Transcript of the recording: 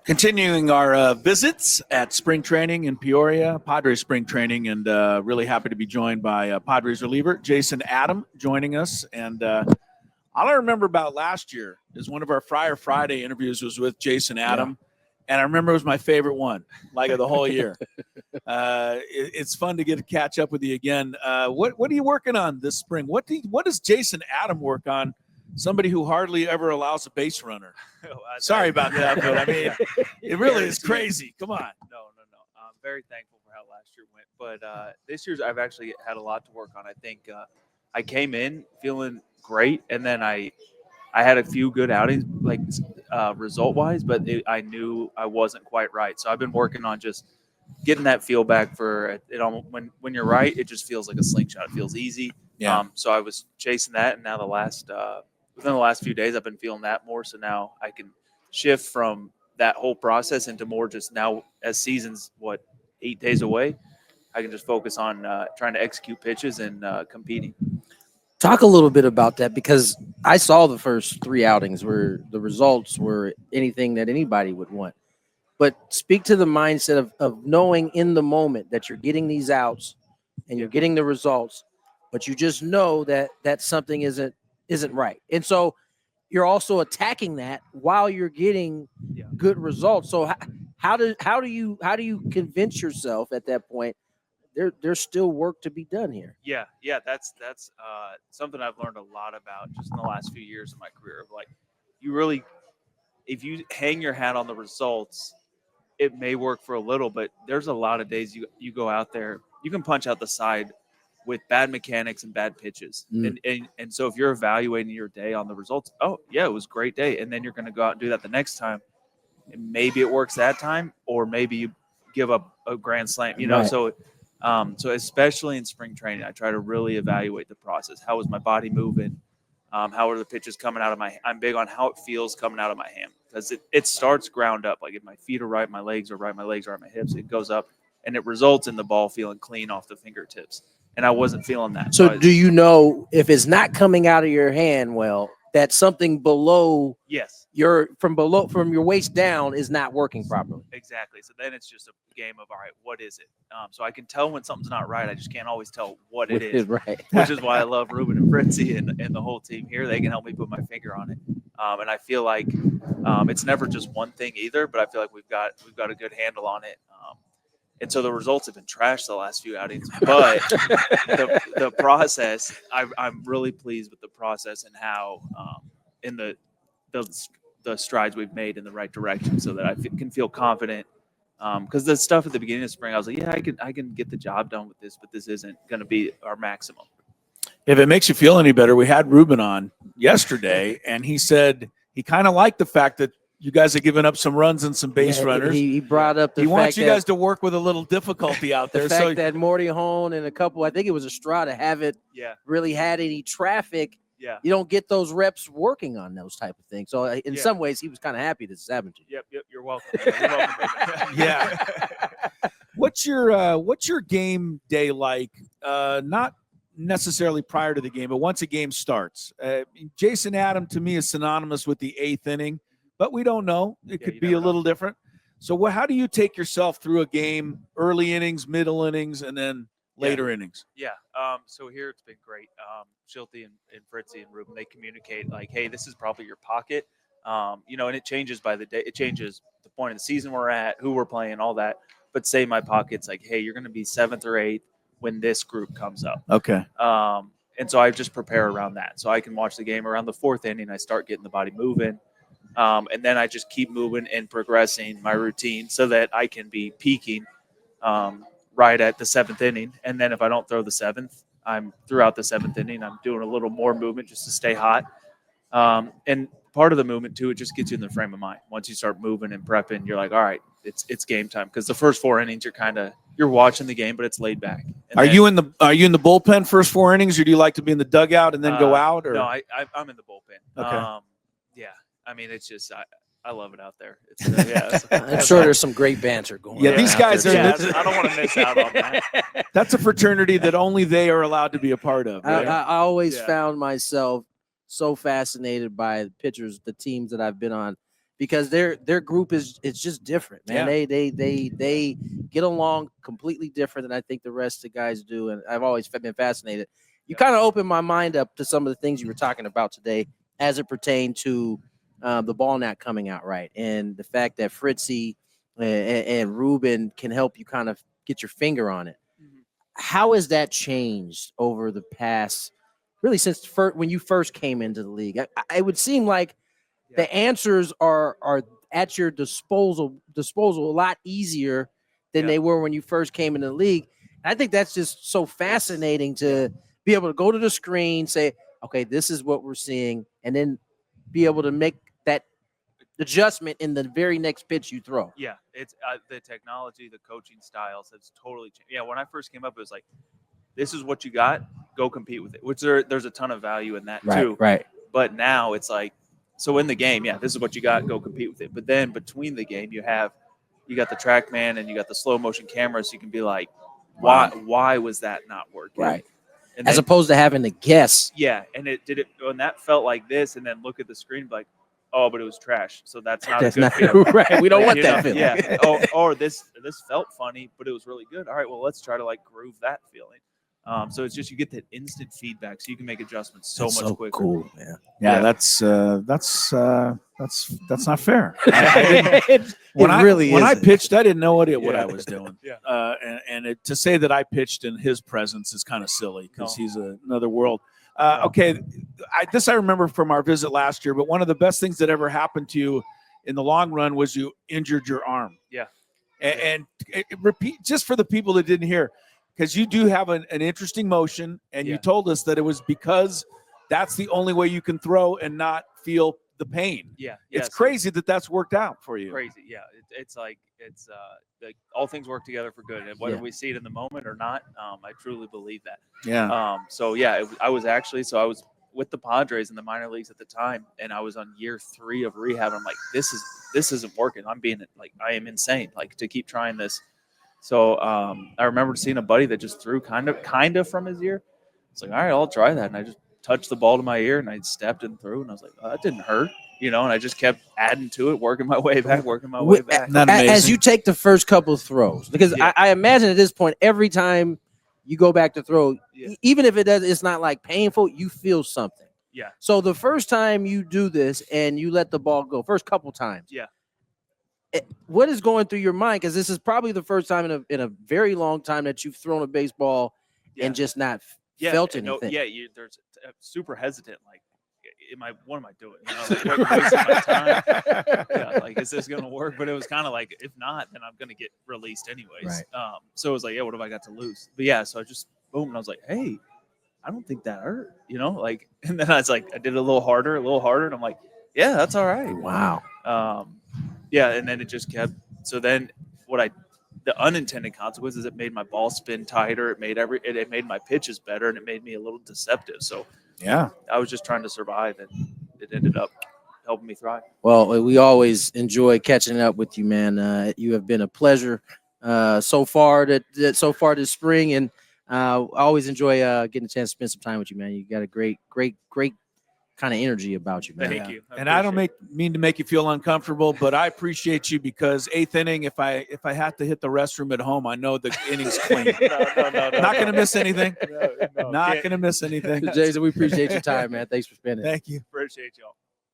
Continuing our visits at spring training in Peoria, Padres spring training, and really happy to be joined by Padres reliever Jason Adam joining us. And all I remember about last year is one of our Friar Friday interviews was with Jason Adam, and I remember it was my favorite one, like of the whole year. It's fun to get to catch up with you again. What are you working on this spring? What does Jason Adam work on? Somebody who hardly ever allows a base runner. Sorry about that, but I mean, it really is crazy. Come on. No. I'm very thankful for how last year went, but this year's I've actually had a lot to work on. I think I came in feeling great, and then I had a few good outings, like result wise, but I knew I wasn't quite right. So I've been working on just getting that feel back for it. When you're right, it just feels like a slingshot. It feels easy. Yeah. So I was chasing that, and now within the last few days, I've been feeling that more. So now I can shift from that whole process into more just now as season's 8 days away. I can just focus on trying to execute pitches and competing. Talk a little bit about that, because I saw the first 3 outings where the results were anything that anybody would want. But speak to the mindset of knowing in the moment that you're getting these outs and you're getting the results, but you just know that something isn't right. And so you're also attacking that while you're getting good results. So how do you convince yourself at that point there's still work to be done here? Yeah, that's something I've learned a lot about just in the last few years of my career. Of like, if you hang your hat on the results, it may work for a little, but there's a lot of days you go out there, you can punch out the side with bad mechanics and bad pitches. And so if you're evaluating your day on the results, oh yeah, it was a great day. And then you're going to go out and do that the next time. And maybe it works that time, or maybe you give up a grand slam, Right. So especially in spring training, I try to really evaluate the process. How was my body moving? How are the pitches coming out of I'm big on how it feels coming out of my hand, because it starts ground up. Like if my feet are right, my legs are right, my hips, it goes up, and it results in the ball feeling clean off the fingertips. And I wasn't feeling that. So do you know if it's not coming out of your hand well, that something below from your waist down is not working properly? Exactly. So then it's just a game of, all right, what is it? So I can tell when something's not right. I just can't always tell what it is. Right. Which is why I love Ruben and Fritzy and the whole team here. They can help me put my finger on it. And I feel like it's never just one thing either, but I feel like we've got a good handle on it. And so the results have been trash the last few outings, but the process, I'm really pleased with the process and how in the strides we've made in the right direction, so that I can feel confident. Because the stuff at the beginning of spring, I was like, yeah, I can get the job done with this, but this isn't going to be our maximum. If it makes you feel any better, we had Ruben on yesterday, and he said he kind of liked the fact that you guys have given up some runs and some base runners. He brought up he wants you guys to work with a little difficulty out there. The fact that Morty Hone and a couple, I think it was Estrada, haven't really had any traffic. Yeah. You don't get those reps working on those type of things. So in some ways, he was kind of happy this is happening. Yep. You're welcome. You're welcome. Yeah. What's your game day like? Not necessarily prior to the game, but once a game starts. Jason Adam to me is synonymous with the 8th inning, but we don't know. It could be a little different. So how do you take yourself through a game? Early innings, middle innings, and then later innings? Yeah. So here it's been great. Shilty and Fritzy and Ruben, they communicate like, hey, this is probably your pocket. And it changes by the day. It changes the point of the season we're at, who we're playing, all that. But say my pocket's like, hey, you're going to be 7th or 8th when this group comes up. Okay. And so I just prepare around that. So I can watch the game around the 4th inning. I start getting the body moving. And then I just keep moving and progressing my routine so that I can be peaking right at the 7th inning. And then if I don't throw the 7th, I'm throughout the 7th inning, I'm doing a little more movement just to stay hot. And part of the movement too, it just gets you in the frame of mind. Once you start moving and prepping, you're like, all right, it's game time. Because the first 4 innings, you're watching the game, but it's laid back. And are you in the bullpen first 4 innings, or do you like to be in the dugout and then go out? Or no, I'm in the bullpen. Okay. Yeah. I mean, it's just I love it out there. It's, I'm sure there's some great banter going on. Yeah, these guys are. I don't want to miss out on that. That's a fraternity that only they are allowed to be a part of. Right? I always found myself so fascinated by the pitchers, the teams that I've been on, because their group is it's just different, man. Yeah. They get along completely different than I think the rest of the guys do, and I've always been fascinated. You kind of opened my mind up to some of the things you were talking about today as it pertained to the ball not coming out right, and the fact that Fritzy and Ruben can help you kind of get your finger on it. How has that changed over the past, really since when you first came into the league? It would seem like the answers are at your disposal a lot easier than they were when you first came into the league. And I think that's just so fascinating to be able to go to the screen, say, okay, this is what we're seeing, and then be able to make that adjustment in the very next pitch you throw. Yeah, it's the technology, the coaching styles has totally changed. Yeah, when I first came up, it was like, this is what you got, go compete with it. Which there's a ton of value in that too. Right. But now it's like, so in the game, yeah, this is what you got, go compete with it. But then between the game, you got the TrackMan and you got the slow motion camera, so you can be like, why was that not working? Right. And as opposed to having to guess. Yeah, and when that felt like this, and then look at the screen, like, oh, but it was trash. So that's not a good feeling. Right. We don't want that feeling. Yeah. Or this felt funny, but it was really good. All right, well, let's try to like groove that feeling. So it's just you get that instant feedback, so you can make adjustments so much quicker. Cool, man. Yeah, that's not fair. When I pitched, I didn't know what I was doing. Yeah. And to say that I pitched in his presence is kind of silly because he's another world. Okay, I remember from our visit last year, but one of the best things that ever happened to you in the long run was you injured your arm. Yeah. And repeat, just for the people that didn't hear, because you do have an interesting motion, and you told us that it was because that's the only way you can throw and not feel the pain. Yeah. It's crazy that's worked out for you. Crazy. Yeah. It's like all things work together for good, and whether we see it in the moment or not, I truly believe that. Yeah. I was with the Padres in the minor leagues at the time, and I was on year 3 of rehab. I'm like, this isn't working. I am insane. Like, to keep trying this. So I remember seeing a buddy that just threw kind of from his ear. It's like, all right, I'll try that, and I just touched the ball to my ear, and I stepped and threw, and I was like, oh, that didn't hurt. And I just kept adding to it, working my way back. As you take the first couple throws, because I imagine at this point, every time you go back to throw, even if it's not like painful, you feel something. Yeah. So the first time you do this and you let the ball go, first couple times. Yeah. What is going through your mind? Because this is probably the first time in a very long time that you've thrown a baseball and just not felt anything. There's super hesitant, like, what am I doing? Like, wasting my time. Yeah, like, is this gonna work? But it was kind of like, if not, then I'm gonna get released anyways. Right. So it was like, what have I got to lose? But so I just boom, and I was like, hey, I don't think that hurt. Like, and then I was like, I did it a little harder, and I'm like, yeah, that's all right. Wow. And then it just kept. So then the unintended consequences, it made my ball spin tighter. It made my pitches better, and it made me a little deceptive. So yeah, I was just trying to survive, and it ended up helping me thrive. Well, we always enjoy catching up with you, man. You have been a pleasure so far this spring, and I always enjoy getting a chance to spend some time with you, man. You got a great kind of energy about you, man. Thank you. And I don't mean to make you feel uncomfortable, but I appreciate you because 8th inning, if I have to hit the restroom at home, I know the inning's clean. No. Not going to miss anything. No. Not going to miss anything. Jason, we appreciate your time, man. Thanks for spending. Thank you. Appreciate y'all.